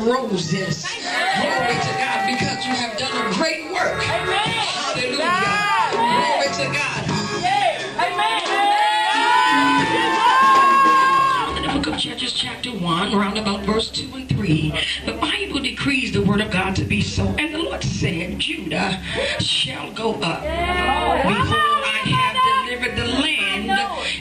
roses. Glory to God, because you have done a great work. Hallelujah. Glory to God. In the book of Judges chapter 1, round about verse 2 and 3, the Bible decrees the word of God to be so. And the Lord said, Judah shall go up. Behold, I have delivered the land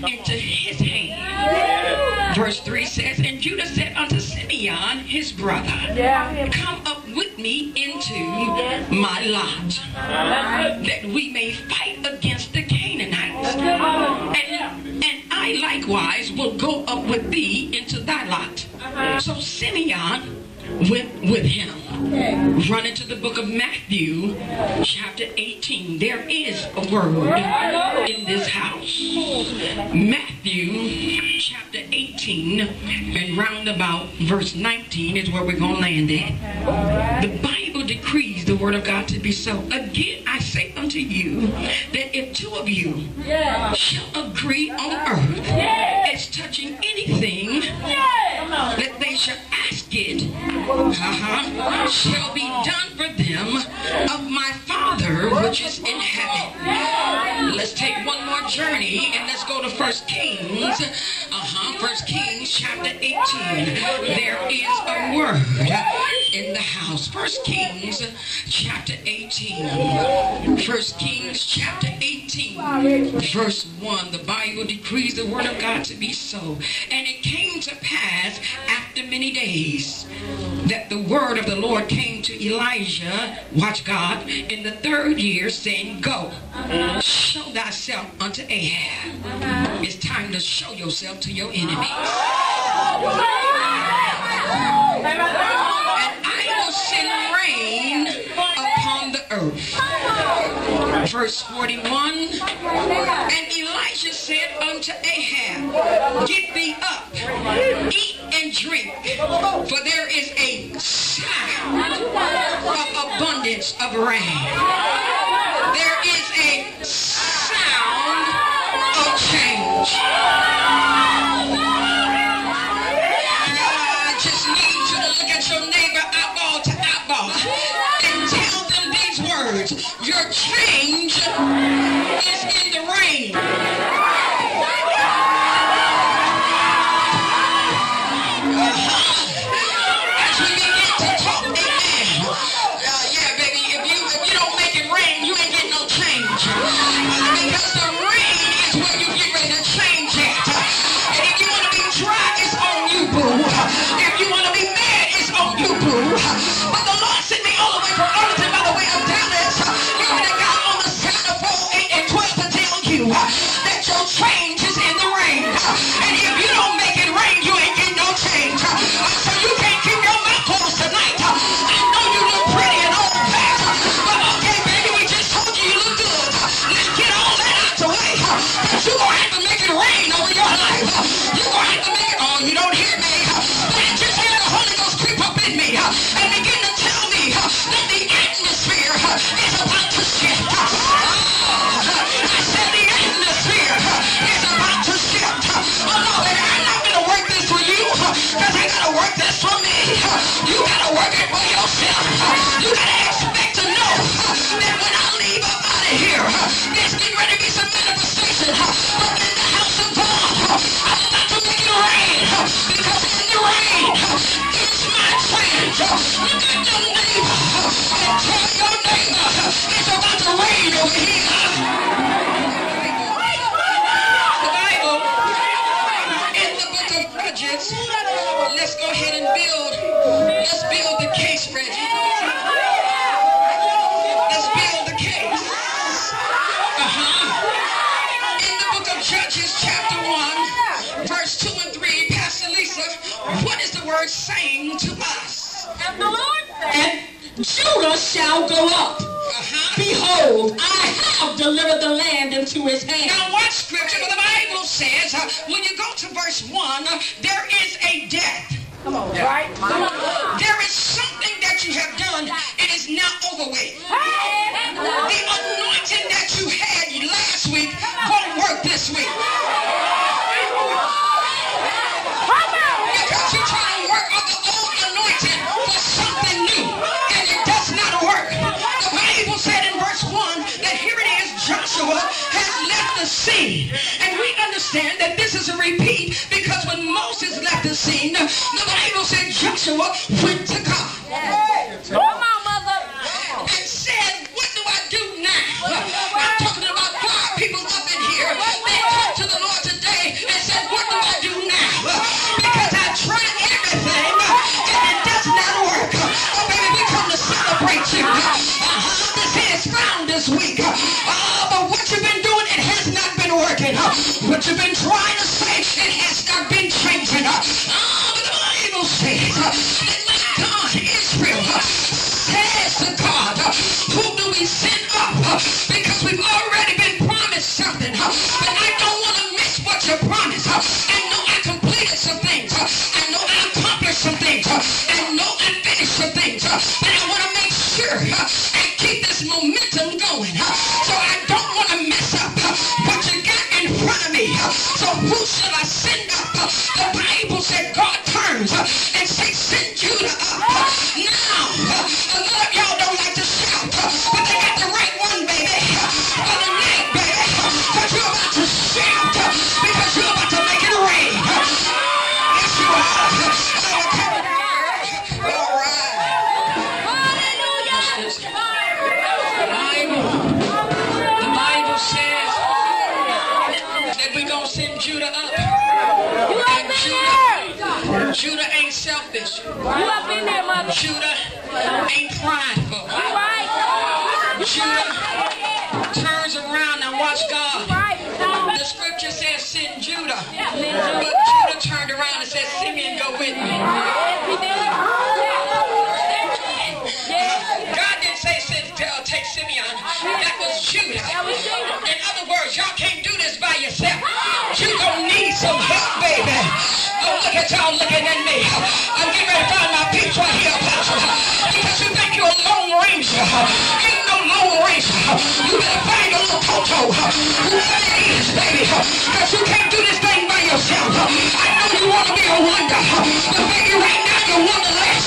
into his hand. Verse 3 says, and Judah said unto Simeon, his brother, come up with me into my lot, that we may fight against the Canaanites. And I likewise will go up with thee into thy lot. So Simeon went with him. Run into the book of Matthew chapter 18. There is a word in this house. Matthew chapter 18 and round about verse 19 is where we're going to land it. The Bible decrees the word of God to be so. Again, I say unto you that if two of you shall agree on earth as touching anything that they shall ask it, shall be done for them of my Father which is in heaven. Let's take one more journey and let's go to 1 Kings. 1 Kings chapter 18. There is a word in the house. 1 Kings chapter 18. 1 Kings chapter 18 verse 1. The Bible decrees the word of God to be so. And it came to pass after many days that the word of the Lord came to Elijah, watch God, in the 3rd year, saying, go, show thyself unto Ahab. It's time to show yourself to your enemies. And I will send rain upon the earth. Verse 41, and Elijah said unto Ahab, get thee up, eat and drink, for there is a sound of abundance of rain. There is a sound of change. I just need you to look at your neighbor eyeball to eyeball and tell them these words. Your change is in the rain. As we begin to talk, amen. Yeah, baby, if you don't make it rain, you ain't getting no change. Because the rain is where you get ready to change it. And if you want to be dry, it's on you, boo. If you want to be mad, it's on you, boo. But the Lord sent me all the way from Arlington by the way of Dallas. Glory to God, on the sound of 4, 8, and 12 to tell you that your change is in the rain. And if you don't make it rain, you ain't getting no change. So you can't keep your mouth closed tonight. I know you look pretty and all that. But okay, baby, we just told you you look good. Let's get all that out the way. But you're going to have to make it rain over your life. You're going to have to make it. Oh, you don't hear me. But I just hear the Holy Ghost creep up in me and begin to tell me that the atmosphere is about to shift. I said the atmosphere is about to shift. Oh no, baby, I'm not going to work this for you because I got to work this for me. You got to work it for yourself. You got to expect to know that when I leave up out of here, there's getting ready to be some manifestation up in the house of God. I'm about to make it rain because in the rain is my change. Look at your neighbor and tell your neighbor it's about to rain over here. The Bible in the book of Judges. Let's go ahead and let's build the case, Reggie. Let's build the case. In the book of Judges chapter 1 verse 2 and 3, Pastor Lisa, what is the word saying to us? And the Lord said, Judah shall go up. Behold, I have delivered the land into his hand. Now watch scripture, but the Bible says, when you go to verse 1, there is a death. Come on, right? There is something that you have done, it is now over with. The anointing that you had last week won't work this week. Because you're trying to work on the old anointing for understand that this is a repeat because when Moses left the scene, the Bible said Joshua went to God. Come on, mother. And said, what do I do now? I'm talking about God, people up in here. They talked to the Lord today and said, what do I do now? Because I tried everything and it does not work. Oh, baby, we come to celebrate you. This is found this week. But what you've been doing, it has not been working. What you've been trying to say, it has not been changing. But the Bible says that my God, Israel, says to God, who do we send up? Because we've already been promised something. But I don't want to miss what you promised. I know I completed some things. I know I accomplished some things. I know I finished some things. But I want to make sure I keep this momentum going. So I don't want to mess up what you got in front of me. So who shall I send up? The Bible said God turns and says send Judah up. Now, a lot of y'all don't like to shout, but they got the right one, baby. For the night, baby. But you're about to shout because you're about to make it rain. Yes, you are. All right. The Bible says that we're going to send Judah up. And Judah ain't selfish. Judah ain't prideful. Judah turns around and watch God. The scripture says send Judah. But Judah turned around and said, Simeon, go with me. God didn't say take Simeon. That was Judah. In other words, y'all can't do this by yourself. You gonna need some help, baby. Oh, look at y'all looking at me. I'm getting ready to find my peeps right here, Apostle. Because you think you're a lone ranger. Ain't no lone ranger. You better find a little Toto. Whoever it is, baby. Because you can't do this thing by yourself. I know you want to be a wonder. But baby, right now you're wonderless.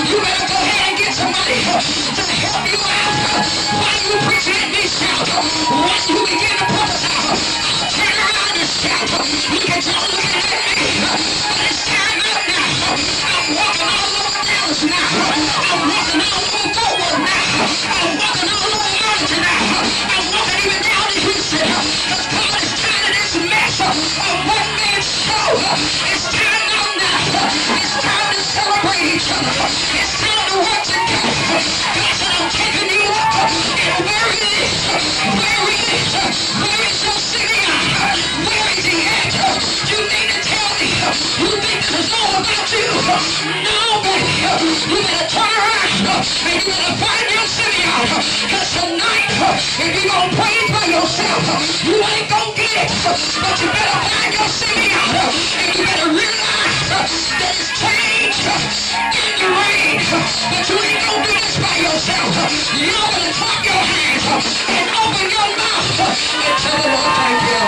You better go ahead and get somebody to help you out. Why you preaching at me, shout? Once you begin to prophesy, I'll turn around and shout. Look at y'all looking at me. But it's time out now. I'm walking all over Dallas now. I'm walking all over Forward now. I'm walking all over Arlington now. I'm walking even down to Houston. Because God is tired of this mess of one man show. It's time out now. It's time to celebrate each other. It's time to work together. God said I'm taking you up. And where it is? Where it is? Where is your Simeon? Where is he at? You need to tell me. You think this is all about you? No, baby. You better turn around and you better find your Simeon. Because tonight, if you're going to praise by yourself, you ain't going to get it. But you better find your Simeon. And you better realize that it's change in the rain. But you ain't going to do this by yourself. You're going to clap your hands and open your mouth and tell the Lord thank you.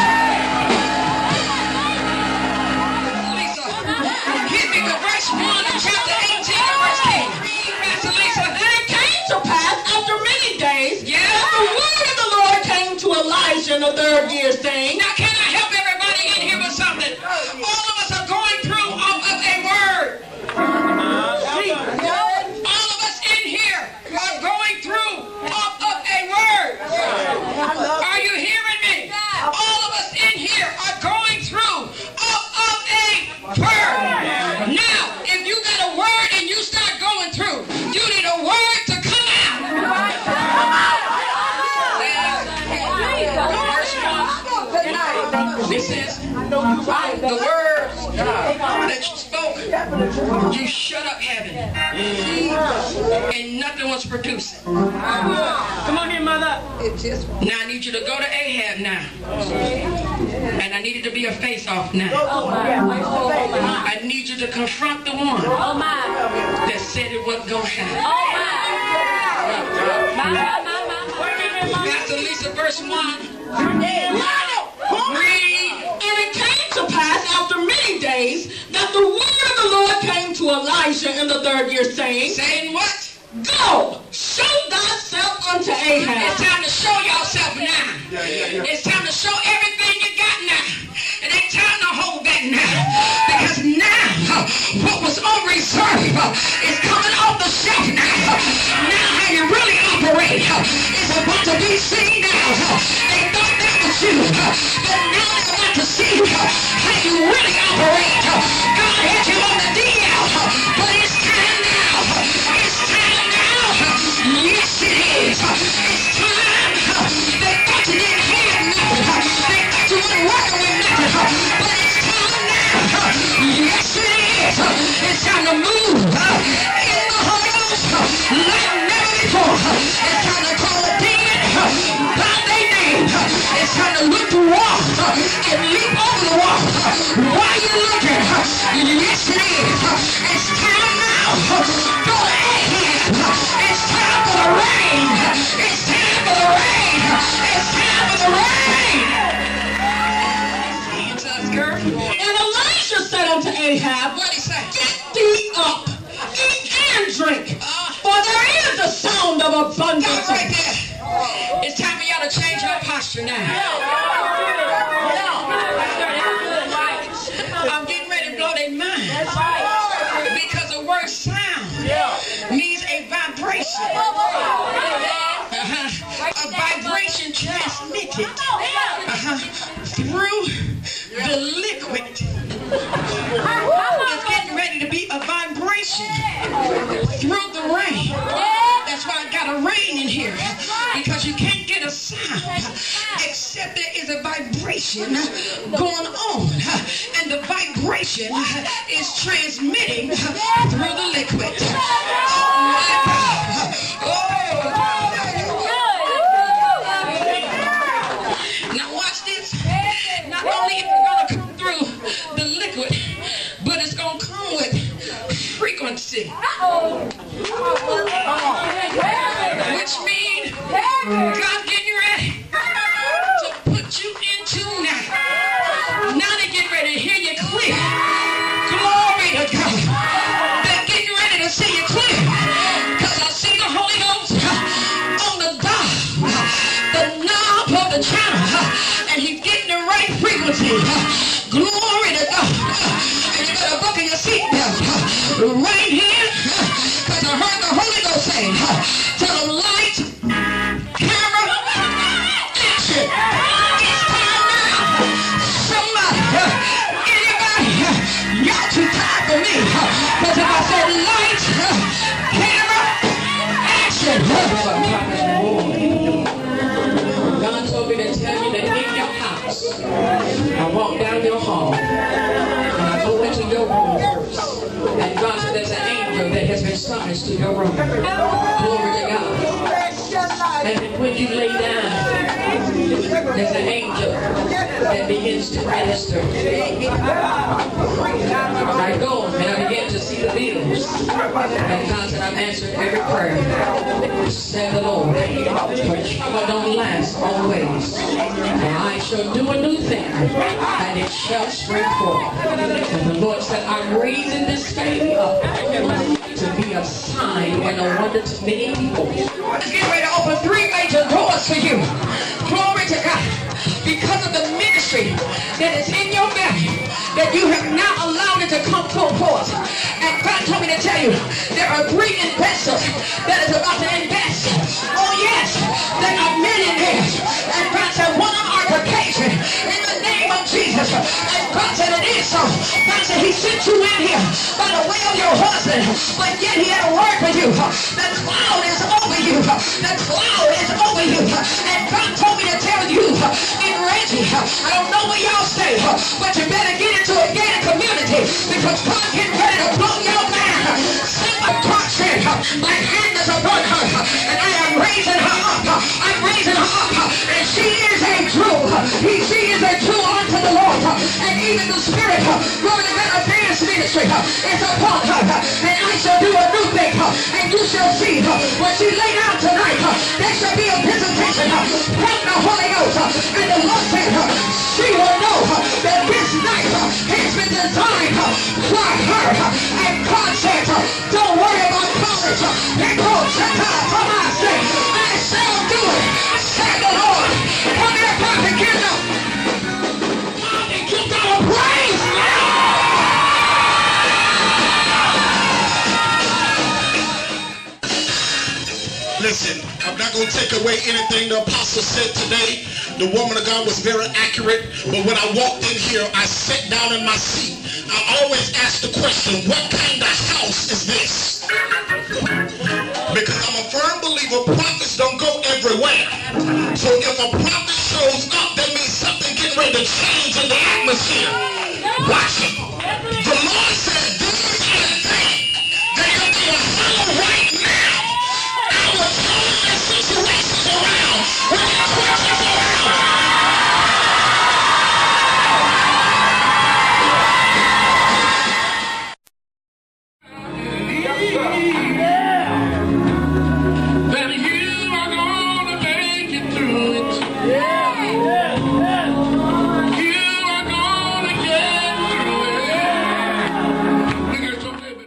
Lisa, hit me with verse 1 of chapter 18 and verse 10. Pastor Lisa. And it came to pass after many days Yeah. that the word of the Lord came to Elijah in the third year, saying, Now can I help everybody in here with something? All of us are going through off of a word. All of us in here are going through off of a word. Are you hearing me? All of us in here are going through off of a word. Now, if you got a word and you start going through, you need a word to come out. Verse 1. It says, the words that you spoke, you shut up heaven. And nothing was producing. Come on here, mother. Now I need you to go to Ahab now. And I need it to be a face-off now. I need you to confront the one that said it wasn't going to happen. Pastor Lisa, verse 1. Read. And it came to pass after many days that the word of the Lord came to Elijah in the third year, saying, Saying what? Go, show thyself unto Ahab. It's time to show yourself now. It's time to show everything you got now. It ain't and leap over the wall. Why are you looking? Yes, it is. It's time now. Go ahead. It's time for the rain. It's time for the rain. It's time for the rain. And Elijah said unto Ahab, What did he say? get thee up, eat and drink, for there is a sound of abundance. Stop right there. It's time for y'all to change your posture now. I'm getting ready to blow their mind. Because the word sound means a vibration. A vibration transmitted through the liquid. It's getting ready to be a vibration through the rain. That's why I got a rain in here. Because you can't get a sound except there is a vibration going on. And the vibration is transmitting through the liquid. Oh my God. Now watch this. Not only is it going to come through the liquid, but it's going to come with frequency. Which means God getting ready to put you in tune now. Now they get ready to hear you clear. Glory to God. They're getting ready to see you clear. Because I see the Holy Ghost on the dial, the knob of the channel, and he's getting the right frequency. Glory to God. And you better buckle your seatbelt right here. Because I heard the Holy Ghost say, tell them light, camera, action. It's time now. Somebody, anybody, y'all too tired for me. Because if I said light, camera, action. God told me to tell you that in your house, I walk down your hall, and I go into your room first. And God said there's an angel that has been summoned to your room. Glory to God. And when you lay down, there's an angel that begins to register. I go and I begin to see the bills. And God said, I'm answering every prayer. Said the Lord, for trouble don't last always. And I shall do a new thing, and it shall spring forth. And the Lord said, I'm raising this baby up to be a sign and a wonder to many people. Let's get ready to open 3 major doors for you. Glory to God. Because of the ministry that is in your belly, that you have now allowed it to come full force. And God told me to tell you, there are 3 investors that is about to invest. Oh yes, there are millionaires. And God said, one of our vacation in the name of Jesus. And God said it is so. God said he sent you in here by the way of your husband, but yet he had a word for you. That cloud is over you. That cloud is over you. And God told me to tell you, in Reggie, I don't know what y'all say, but you better get into a gated community because God's getting ready to blow your mind. God said, my hand is upon her, and I am raising her up. I'm raising her up, and she is a jewel. She is a jewel unto the Lord. And even the Spirit, glory to God, advanced ministry is upon her. And I shall do a new thing, and you shall see when she lay down tonight, there shall be a visitation from the Holy Ghost. And the Lord said, she will know that this night has been designed for her. And God said, don't worry about college. I shall do it, said the Lord. Come here, Prophet, get up. And give God a praise now. Listen, I'm not going to take away anything the apostle said today. The woman of God was very accurate. But when I walked in here, I sat down in my seat. I always ask the question, what kind of house is this? Because I'm a firm believer, prophets don't go everywhere. So if a prophet shows up, that means something getting ready to change in the atmosphere. Watch it.